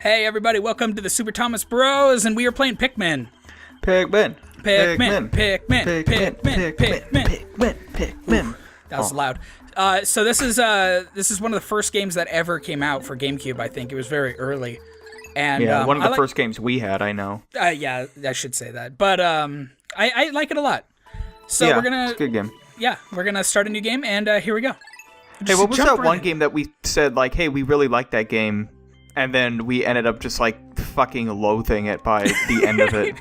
Hey everybody, welcome to the Super Thomas Bros, and we are playing Pikmin. Pikmin. That was loud. So this is one of the first games that ever came out for Gamecube. I think it was very early, and yeah, one of the first games we had. I know. Yeah, I should say that, but I like it a lot. So yeah, we're gonna. It's a good game. Yeah, we're gonna start a new game, and here we go. Hey, what was that one game that we said like, hey, we really liked that game, and then we ended up just like fucking loathing it by the end of it?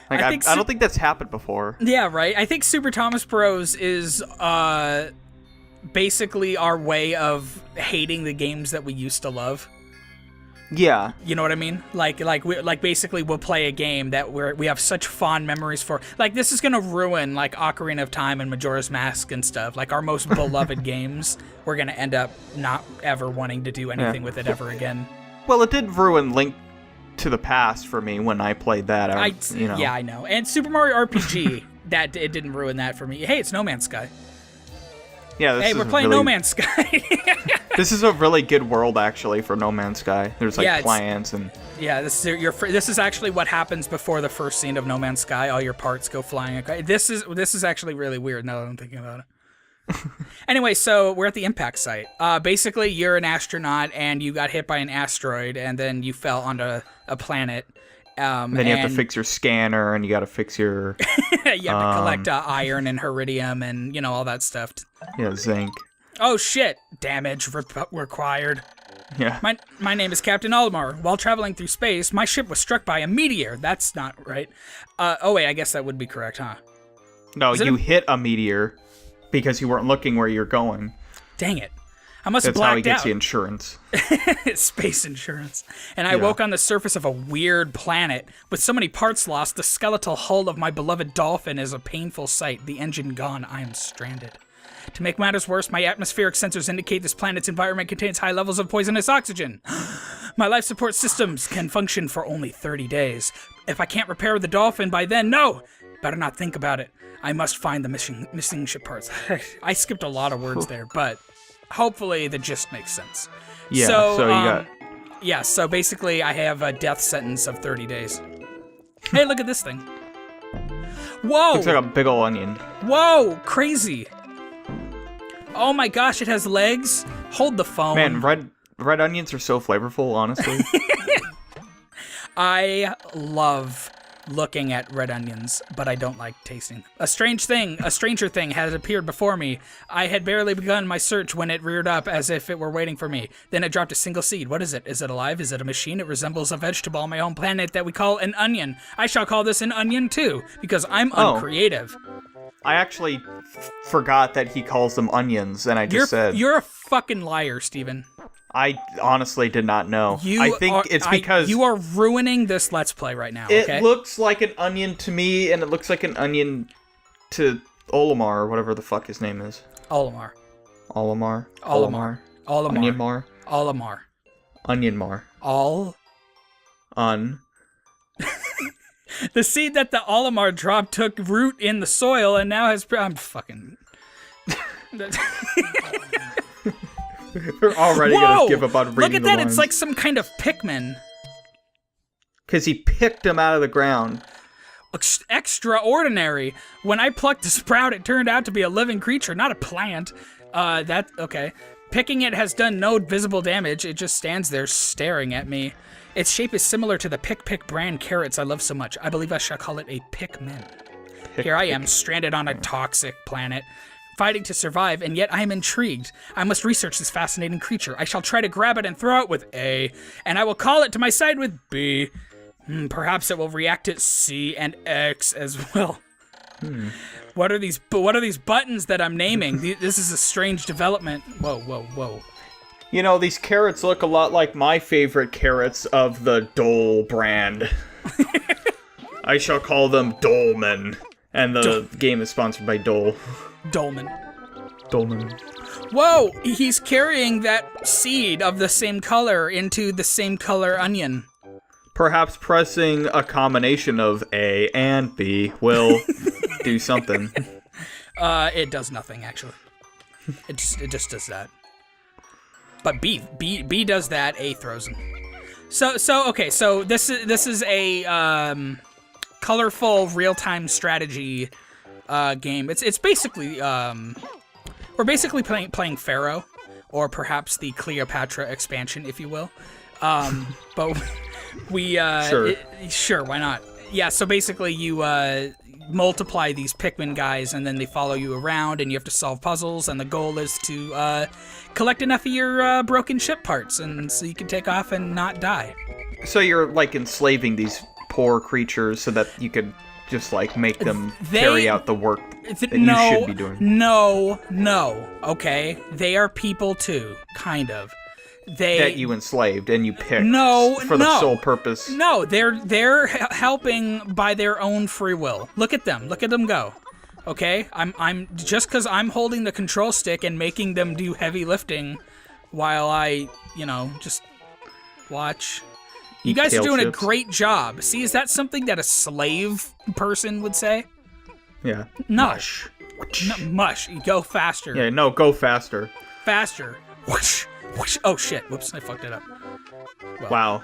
Like, I don't think that's happened before. Yeah, right. I think Super Thomas Bros is basically our way of hating the games that we used to love. Yeah. You know what I mean? Like basically we'll play a game that we have such fond memories for. Like, this is gonna ruin like Ocarina of Time and Majora's Mask and stuff. Like our most beloved games, we're gonna end up not ever wanting to do anything with it ever again. Well, it did ruin Link to the Past for me when I played that. Yeah, I know. And Super Mario RPG, that it didn't ruin that for me. Hey, it's No Man's Sky. Yeah, we're playing No Man's Sky. This is a really good world, actually, for No Man's Sky. There's like plants and yeah. This is actually what happens before the first scene of No Man's Sky. All your parts go flying. This is actually really weird now that I'm thinking about it. Anyway, so we're at the impact site. Basically, you're an astronaut and you got hit by an asteroid, and then you fell onto a planet. Then you have to fix your scanner, and you got to fix your. You have to collect iron and iridium and all that stuff. Yeah, zinc. Oh shit! Damage required. Yeah. My name is Captain Olimar. While traveling through space, my ship was struck by a meteor. That's not right. Oh wait, I guess that would be correct, huh? No, you hit a meteor because you weren't looking where you're going. Dang it. I must have blacked out. That's how he gets the insurance. Space insurance. And I woke on the surface of a weird planet. With so many parts lost, the skeletal hull of my beloved dolphin is a painful sight. The engine gone, I am stranded. To make matters worse, my atmospheric sensors indicate this planet's environment contains high levels of poisonous oxygen. My life support systems can function for only 30 days. If I can't repair the dolphin by then, no! Better not think about it. I must find the missing ship parts. I skipped a lot of words there, but hopefully the gist makes sense. Yeah, so you got... Yeah, so basically I have a death sentence of 30 days. Hey, look at this thing. Whoa! Looks like a big ol' onion. Whoa, crazy. Oh my gosh, it has legs. Hold the phone. Man, red onions are so flavorful, honestly. I love looking at red onions, but I don't like tasting them. A stranger thing has appeared before me. I had barely begun my search when it reared up as if it were waiting for me. Then it dropped a single seed. What is it? Is it alive? Is it a machine? It resembles a vegetable on my own planet that we call an onion. I shall call this an onion too, because I'm uncreative. I actually forgot that he calls them onions, and I just said... You're a fucking liar, Steven. I honestly did not know. I think it's because... You are ruining this Let's Play right now, okay? It looks like an onion to me, and it looks like an onion to Olimar, or whatever the fuck his name is. Olimar. Olimar? Olimar. Onionmar? Olimar. Onionmar. The seed that the Olimar dropped took root in the soil and now has... I'm fucking... We're already going to give up on reading the lines. Look at that, it's like some kind of Pikmin. Because he picked him out of the ground. Extraordinary. When I plucked the sprout, it turned out to be a living creature, not a plant. Okay. Picking it has done no visible damage. It just stands there staring at me. Its shape is similar to the Pik brand carrots I love so much. I believe I shall call it a Pikmin. Here I am, stranded on a toxic planet, fighting to survive, and yet I am intrigued. I must research this fascinating creature. I shall try to grab it and throw it with A, and I will call it to my side with B. Perhaps it will react to C and X as well. What are these buttons that I'm naming? This is a strange development. Whoa. You know, these carrots look a lot like my favorite carrots of the Dole brand. I shall call them Dolman. And the game is sponsored by Dole. Dolman. Whoa! He's carrying that seed of the same color into the same color onion. Perhaps pressing a combination of A and B will do something. It does nothing, actually. It just does that. But B does that, A throws him. Okay, so this is a colorful real-time strategy game. It's basically we're basically playing Pharaoh, or perhaps the Cleopatra expansion, if you will. But we sure, why not? Yeah, so basically you multiply these Pikmin guys, and then they follow you around, and you have to solve puzzles, and the goal is to collect enough of your broken ship parts, and so you can take off and not die. So you're, like, enslaving these poor creatures so that you could just, like, make them carry out the work that you should be doing. No, okay? They are people, too, kind of. That you enslaved and you picked for the sole purpose. No, they're helping by their own free will. Look at them go. Okay, I'm just because I'm holding the control stick and making them do heavy lifting, while I just watch. You guys are doing a great job. See, is that something that a slave person would say? Yeah. No. Mush. You go faster. Yeah. No. Go faster. Faster. Whoosh. Whoosh. Oh shit! Whoops! I fucked it up. Well, wow.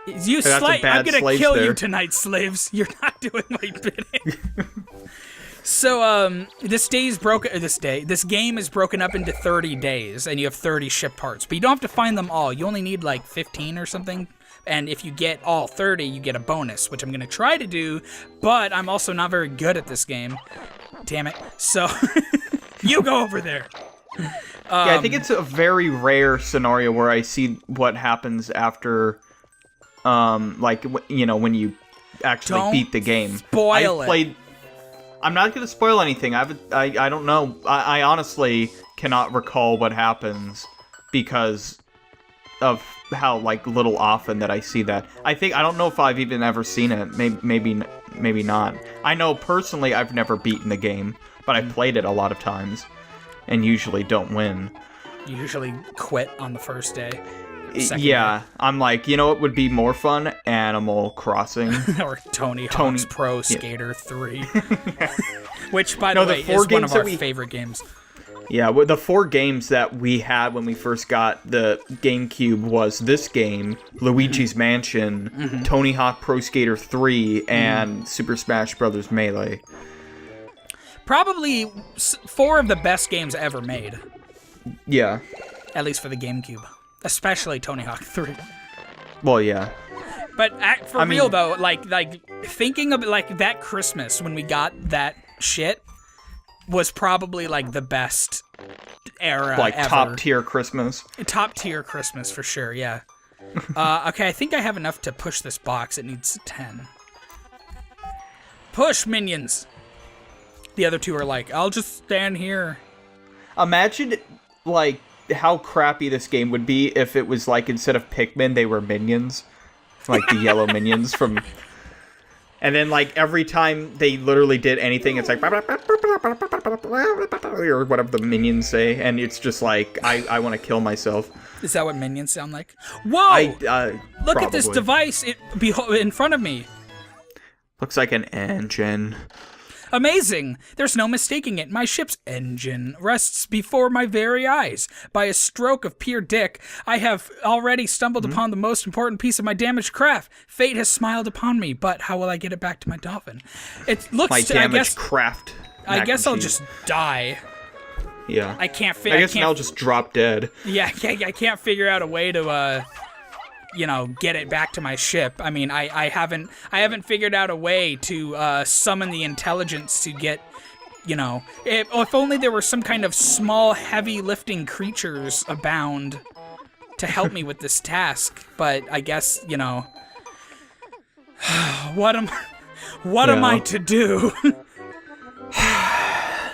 I'm gonna kill you tonight, slaves. You're not doing my bidding. So, this game is broken up into 30 days, and you have 30 ship parts. But you don't have to find them all. You only need like 15 or something. And if you get all 30, you get a bonus, which I'm gonna try to do. But I'm also not very good at this game. Damn it! So, you go over there. Yeah, I think it's a very rare scenario where I see what happens after, when you actually beat the game. Spoil it. I'm not going to spoil anything. I don't know. I honestly cannot recall what happens because of how little often that I see that. I don't know if I've even ever seen it. Maybe not. I know personally I've never beaten the game, but I've played it a lot of times. And usually don't win. You usually quit on the first day. Yeah, I'm like, what would be more fun? Animal Crossing. Or Tony Hawk's Pro Skater 3. Which, by the way, is one of our favorite games. Yeah, well, the 4 games that we had when we first got the GameCube was this game, Luigi's Mansion, Tony Hawk Pro Skater 3, and Super Smash Bros. Melee. Probably 4 of the best games ever made. Yeah. At least for the GameCube. Especially Tony Hawk 3. Well, yeah. But for real, though, thinking of that Christmas when we got that shit was probably, the best era ever. Top-tier Christmas. Top-tier Christmas, for sure, yeah. Okay, I think I have enough to push this box. It needs 10. Push, minions! The other 2 are like, I'll just stand here. Imagine, how crappy this game would be if it was, instead of Pikmin, they were minions. The yellow minions from... And then, every time they literally did anything, it's like... Or whatever the minions say, and it's just I want to kill myself. Is that what minions sound like? Whoa! Look at this device in front of me. Looks like an engine. Amazing! There's no mistaking it. My ship's engine rests before my very eyes. By a stroke of pure dick, I have already stumbled upon the most important piece of my damaged craft. Fate has smiled upon me, but how will I get it back to my dolphin? It looks my damaged craft. I guess I'll just die. Yeah. I can't. I guess I'll just drop dead. Yeah, I can't figure out a way to get it back to my ship. I mean, I haven't figured out a way to summon the intelligence to get, if only there were some kind of small, heavy lifting creatures abound to help me with this task. But I guess, what am I to do? I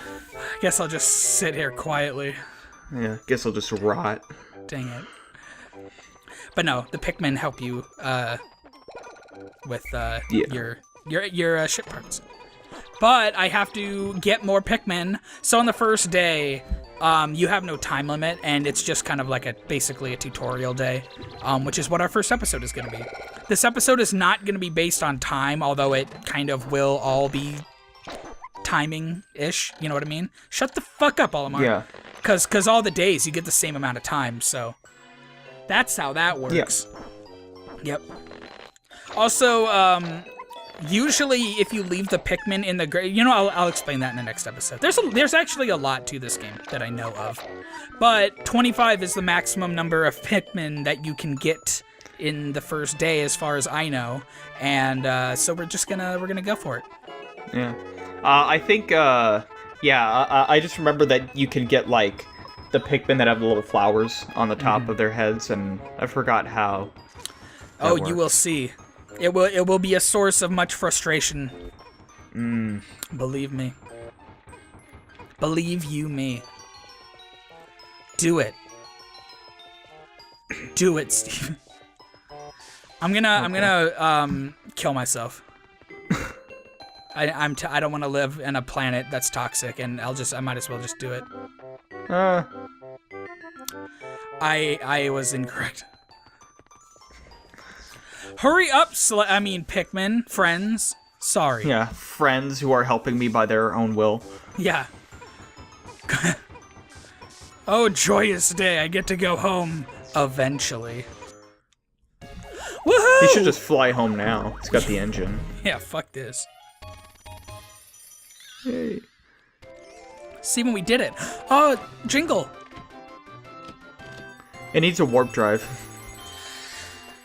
guess I'll just sit here quietly. Yeah, guess I'll just rot. Dang it. But no, the Pikmin help you with your ship parts. But I have to get more Pikmin. So on the first day, you have no time limit, and it's just kind of basically a tutorial day, which is what our first episode is going to be. This episode is not going to be based on time, although it kind of will all be timing-ish. You know what I mean? Shut the fuck up, Olimar. Yeah. Because all the days you get the same amount of time, so... That's how that works. Yeah. Yep. Also, usually if you leave the Pikmin in the grave, I'll explain that in the next episode. There's actually a lot to this game that I know of, but 25 is the maximum number of Pikmin that you can get in the first day, as far as I know, and so we're gonna go for it. Yeah, I think I just remember that you can get like the Pikmin that have the little flowers on the top of their heads, and I forgot how. Oh, you will see. It will be a source of much frustration. Believe me. Believe you me. Do it. Do it, Steve. I'm gonna kill myself. I don't want to live in a planet that's toxic, and I might as well just do it. I was incorrect. Hurry up, Pikmin friends. Sorry. Yeah, friends who are helping me by their own will. Yeah. Oh, joyous day! I get to go home eventually. Woohoo! He should just fly home now. He's got the engine. Yeah, fuck this. Yay. See when we did it. Oh, jingle. It needs a warp drive.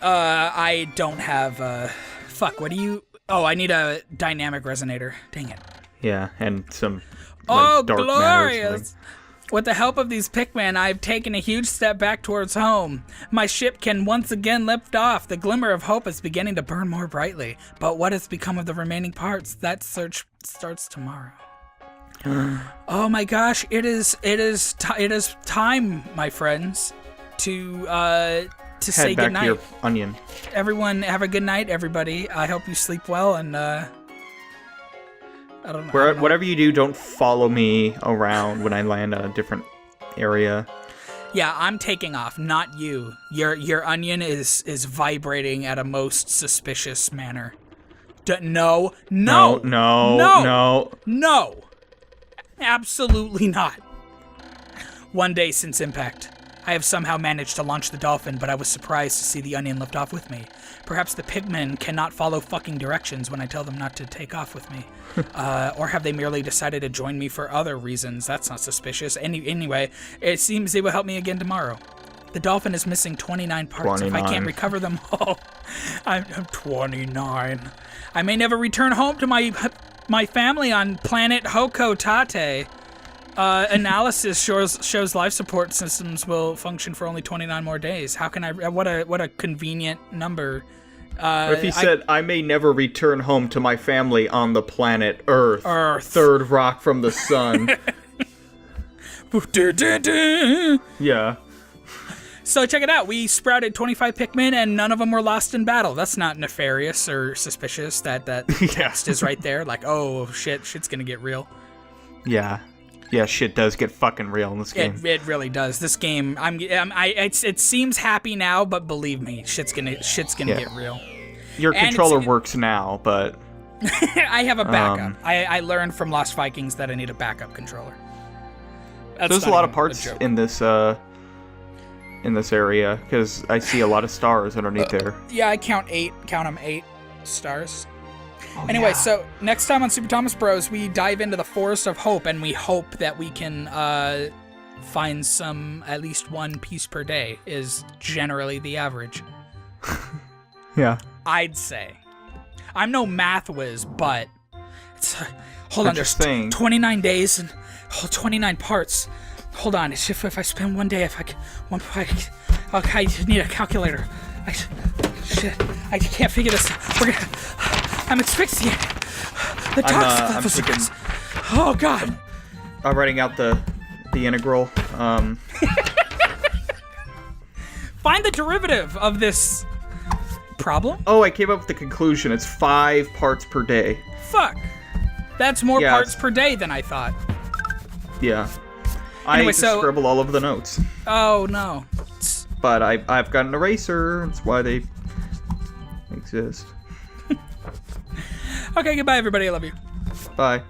I don't have, fuck, what do you... Oh, I need a dynamic resonator. Dang it. Yeah, and some, dark glorious! With the help of these Pikmin, I've taken a huge step back towards home. My ship can once again lift off. The glimmer of hope is beginning to burn more brightly. But what has become of the remaining parts? That search starts tomorrow. Oh my gosh, it is time, my friends, to say back goodnight. to your onion. Everyone, have a good night, everybody. I hope you sleep well, and I don't know. Whatever you do, don't follow me around when I land on a different area. Yeah, I'm taking off, not you. Your onion is vibrating at a most suspicious manner. No. Absolutely not. One day since impact, I have somehow managed to launch the dolphin, but I was surprised to see the onion lift off with me. Perhaps the Pikmin cannot follow fucking directions when I tell them not to take off with me. Or have they merely decided to join me for other reasons? That's not suspicious. Anyway, it seems they will help me again tomorrow. The dolphin is missing 29 parts. 29. If I can't recover them all, I'm 29. I may never return home to my family on planet Hokotate. Analysis shows life support systems will function for only 29 more days. How can I? What a convenient number. If he said, I may never return home to my family on the planet Earth. Third rock from the sun. Yeah. So check it out. We sprouted 25 Pikmin, and none of them were lost in battle. That's not nefarious or suspicious. That text is right there. Like, oh shit's gonna get real. Yeah. Yeah, shit does get fucking real in this game. It really does. This game, it seems happy now, but believe me, shit's gonna get real. Your controller works now, but I have a backup. I learned from Lost Vikings that I need a backup controller. There's a lot of parts in this area because I see a lot of stars underneath there. Yeah, I count 8 stars. Anyway, so next time on Super Thomas Bros, we dive into the Forest of Hope, and we hope that we can find at least one piece per day is generally the average. Yeah. I'd say. I'm no math whiz, but hold on, there's 29 days and 29 parts. Hold on, if I spend one day, I need a calculator. I can't figure this out. I'm asphyxiated. The toxic levels are... Oh, God. I'm writing out the integral. Find the derivative of this problem. Oh, I came up with the conclusion. It's 5 parts per day. Fuck. That's more parts per day than I thought. Yeah. Anyway, I scribble all over the notes. Oh, no. But I've got an eraser. That's why they exist. Okay, goodbye, everybody. I love you. Bye.